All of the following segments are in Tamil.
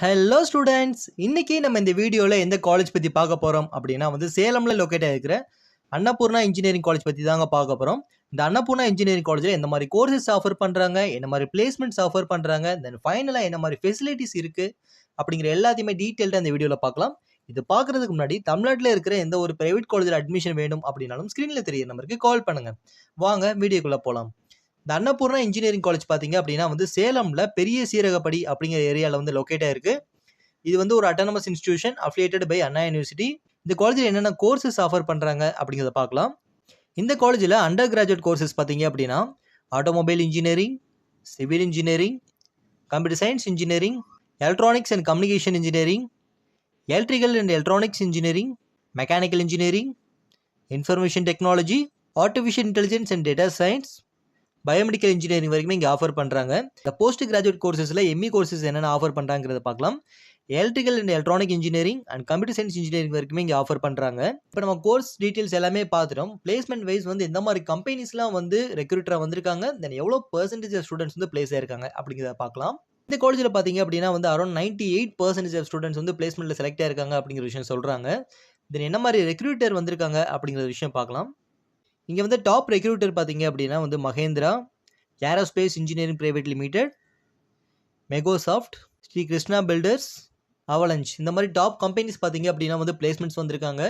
ஹலோ ஸ்டூடெண்ட்ஸ், இன்னைக்கு நம்ம இந்த வீடியோவில் எந்த காலேஜ் பற்றி பார்க்க போகிறோம் அப்படின்னா சேலமில் லொக்கேட் ஆகிருக்கிற அன்னபூர்ணா இன்ஜினியரிங் காலேஜ் பற்றி தாங்க பார்க்க போகிறோம். இந்த அன்னபூர்ணா இன்ஜினியரிங் காலேஜில் எந்த மாதிரி கோர்சஸ் ஆஃபர் பண்ணுறாங்க, என்ன மாதிரி பிளேஸ்மெண்ட்ஸ் ஆஃபர் பண்ணுறாங்க, தென் ஃபைனலாக என்ன மாதிரி ஃபெசிலிட்டிஸ் இருக்குது அப்படிங்கிற எல்லாத்தையுமே டீட்டெயில்டாக இந்த வீடியோவில் பார்க்கலாம். இது பார்க்குறதுக்கு முன்னாடி தமிழ்நாட்டில் இருக்கிற எந்த ஒரு பிரைவேட் காலேஜில் அட்மிஷன் வேணும் அப்படின்னாலும் ஸ்க்ரீனில் தெரிய நம்பருக்கு கால் பண்ணுங்கள். வாங்க வீடியோக்குள்ளே போகலாம். இந்த அன்னபூர்ணா இன்ஜினியரிங் காலேஜ் பார்த்தீங்க அப்படின்னா சேலம்ல பெரிய சீரகப்படி அப்படிங்கிற ஏரியாவில் லொக்கேட் ஆயிருக்கு. இது ஒரு autonomous institution affiliated by Anna university. இந்த காலேஜில் என்னென்ன கோர்சஸ் ஆஃபர் பண்ணுறாங்க அப்படிங்கிறத பார்க்கலாம். இந்த காலேஜில் அண்டர் கிராஜுவேட் கோர்சஸ் பார்த்தீங்க அப்படின்னா automobile engineering, civil engineering, computer science engineering, electronics and communication engineering, electrical and electronics engineering, mechanical engineering, information technology, artificial intelligence and data science, biomedical engineering வரைக்கும் இங்கே ஆஃபர் பண்ணுறாங்க. இந்த போஸ்ட் கிராஜுவேட் கோர்சஸில் எம்இ கோர்சஸ் என்னென்ன ஆஃபர் பண்ணுறாங்கிறத பார்க்கலாம். Electrical and electronic engineering and computer science engineering வரைக்கும் இங்கே ஆஃபர் பண்ணுறாங்க. இப்போ நம்ம கோர்ஸ் டீட்டெயில்ஸ் எல்லாமே பார்த்துட்டோம். பிளேஸ்மெண்ட் வைஸ் எந்த மாதிரி கம்பெனிஸ்லாம் ரெக்ரூட்டராக வந்திருக்காங்க, தென் எவ்வளோ பெர்சன்டேஜ் ஆஃப் ஸ்டூடெண்ட்ஸ் பிளேஸ் ஆயிருக்காங்க அப்படிங்கிறத பார்க்கலாம். இந்த காலேஜில் பார்த்தீங்க அப்படின்னா அரௌண்ட் 98% ஆஃப் ஸ்டூடெண்ட்ஸ் பிளேஸ்மெண்ட்டில் செலக்ட் ஆயிருக்காங்க அப்படிங்கிற விஷயம் சொல்கிறாங்க. தென் என்ன மாதிரி ரெக்ரூட்டர் வந்திருக்காங்க அப்படிங்கிற விஷயம் பார்க்கலாம். இங்கே டாப் ரெக்ரூட்டர் பார்த்தீங்க அப்படின்னா Mahindra, aerospace engineering private limited, Megasoft, Sri Krishna builders, avalanche, இந்த மாதிரி டாப் கம்பெனிஸ் பார்த்தீங்க அப்படின்னா பிளேஸ்மெண்ட்ஸ் வந்திருக்காங்க.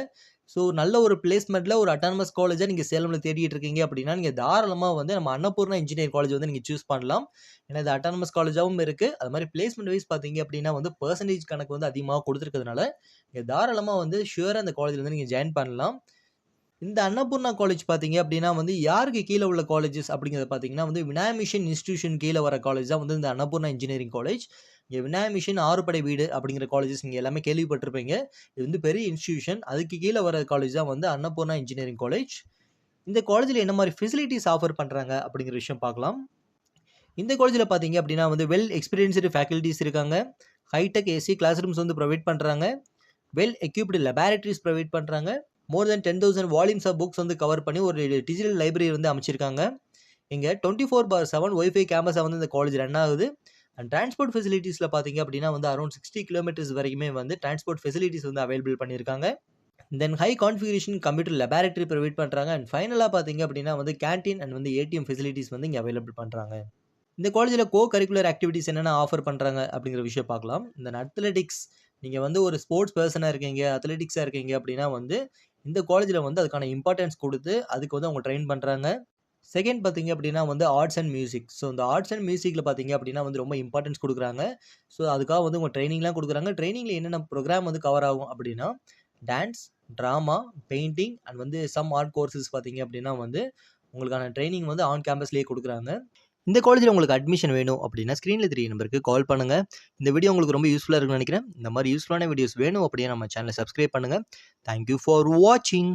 ஸோ நல்ல ஒரு பிளேஸ்மெண்ட்டில் ஒரு அட்டானமஸ் காலேஜாக நீங்கள் சேலமில் தேடிட்டு இருக்கீங்க அப்படின்னா நீங்கள் தாராளமாக நம்ம அன்னபூர்ணா இன்ஜினியரிங் காலேஜ் நீங்கள் சூஸ் பண்ணலாம். ஏன்னா இது அட்டானமஸ் காலேஜாகவும் இருக்குது. அது மாதிரி பிளேஸ்மெண்ட் வைஸ் பார்த்தீங்க அப்படின்னா பெர்சன்டேஜ் கணக்கு அதிகமாக கொடுத்துருக்கிறதுனால நீங்கள் தாராளமாக ஷுவராக அந்த காலேஜில் நீங்கள் ஜாயின் பண்ணலாம். இந்த அன்னபூர்ணா காலேஜ் பார்த்தீங்க அப்படின்னா யாருக்கு கீழே உள்ள காலேஜஸ் அப்படிங்கிறத பார்த்தீங்கன்னா விநாயக மிஷன் இன்ஸ்டிடியூஷன் கீழே வர காலேஜ் தான் இந்த அன்னபூர்ணா இன்ஜினியரிங் காலேஜ். இங்கே விநாயக மிஷன் ஆறுபடை வீடு அப்படிங்கிற காலேஜஸ் நீங்கள் எல்லாமே கேள்விப்பட்டிருப்பீங்க. இது பெரிய இன்ஸ்டிடியூஷன். அதுக்கு கீழே வர காலேஜ் தான் அன்னபூர்ணா இன்ஜினியரிங் காலேஜ். இந்த காலேஜில் என்ன மாதிரி ஃபெசிலிட்டிஸ் ஆஃபர் பண்ணுறாங்க அப்படிங்கிற விஷயம் பார்க்கலாம். இந்த காலேஜில் பார்த்தீங்க அப்படின்னா வெல் எக்ஸ்பீரியன்ஸ்டு ஃபேக்கல்ட்டிஸ் இருக்காங்க. Hi tech AC class rooms provide பண்ணுறாங்க. வெல் எக்யூப்டு லெபார்டரிஸ் ப்ரொவைட் பண்ணுறாங்க. More than 10,000 volumes of books cover பண்ணி ஒரு டிஜிட்டல் லைப்ரரி அமைச்சிருக்காங்க. இங்கே 24/7 ஒய்ஃபை கேம்பஸை இந்த காலேஜ் ரன் ஆகுது. அண்ட் டிரான்ஸ்போர்ட் ஃபெசிலிட்டிஸில் பார்த்தீங்க அப்படின்னா அரௌண்ட் 60 கிலோமீட்டர்ஸ் வரைக்குமே டிரான்ஸ்போர்ட் ஃபெசிலிட்டிஸ் அவைலபிள் பண்ணியிருக்காங்க. Then high configuration computer laboratory provide பண்ணுறாங்க. அண்ட் ஃபைனலாக பார்த்தீங்க அப்படின்னா கேன்டீன் அண்ட் ஏடிஎம் ஃபெசிலிட்டிஸ் இங்கே அவைலபிள் பண்ணுறாங்க. இந்த காலேஜில் கோ கரிக்குலர் ஆக்டிவிட்டிஸ் என்னென்ன ஆஃபர் பண்ணுறாங்க அப்படிங்கிற விஷயம் பார்க்கலாம். இந்த அத்லெட்டிக்ஸ், நீங்கள் ஒரு ஸ்போர்ட்ஸ் பர்சனாக இருக்கீங்க, அத்லெட்டிக்ஸாக இருக்கீங்க அப்படின்னா இந்த காலேஜில் அதுக்கான இம்பார்ட்டன்ஸ் கொடுத்து அதுக்கு அவங்க ட்ரெயின் பண்ணுறாங்க. செகண்ட் பார்த்தீங்க அப்படின்னா ஆர்ட்ஸ் அண்ட் மியூசிக். ஸோ இந்த ஆர்ட்ஸ் அண்ட் மியூசிக்கில் பார்த்தீங்க அப்படின்னா ரொம்ப இம்பார்ட்டன்ஸ் கொடுக்குறாங்க. ஸோ அதுக்காக உங்க ட்ரைனிங்லாம் கொடுக்குறாங்க. ட்ரைனிங்கில் என்னென்ன ப்ரோக்ராம் கவர் ஆகும் அப்படின்னா dance, drama, painting and some art courses பார்த்தீங்க அப்படின்னா உங்களுக்கான ட்ரைனிங் ஆன் கேம்பஸ்லேயே கொடுக்குறாங்க. இந்த காலேஜில் உங்களுக்கு அட்மிஷன் வேணும் அப்படின்னா ஸ்க்ரீனில் தெரிய நம்பருக்கு கால் பண்ணுங்கள். இந்த வீடியோ உங்களுக்கு ரொம்ப யூஸ்ஃபுல்லாக இருக்குன்னு நினைக்கிறேன். இந்த மாதிரி யூஸ்ஃபுல்லான வீடியோஸ் வேணும் அப்படின்னா நம்ம சேனலை சப்ஸ்கிரைப் பண்ணுங்கள். தேங்க்யூ ஃபார் வாட்சிங்.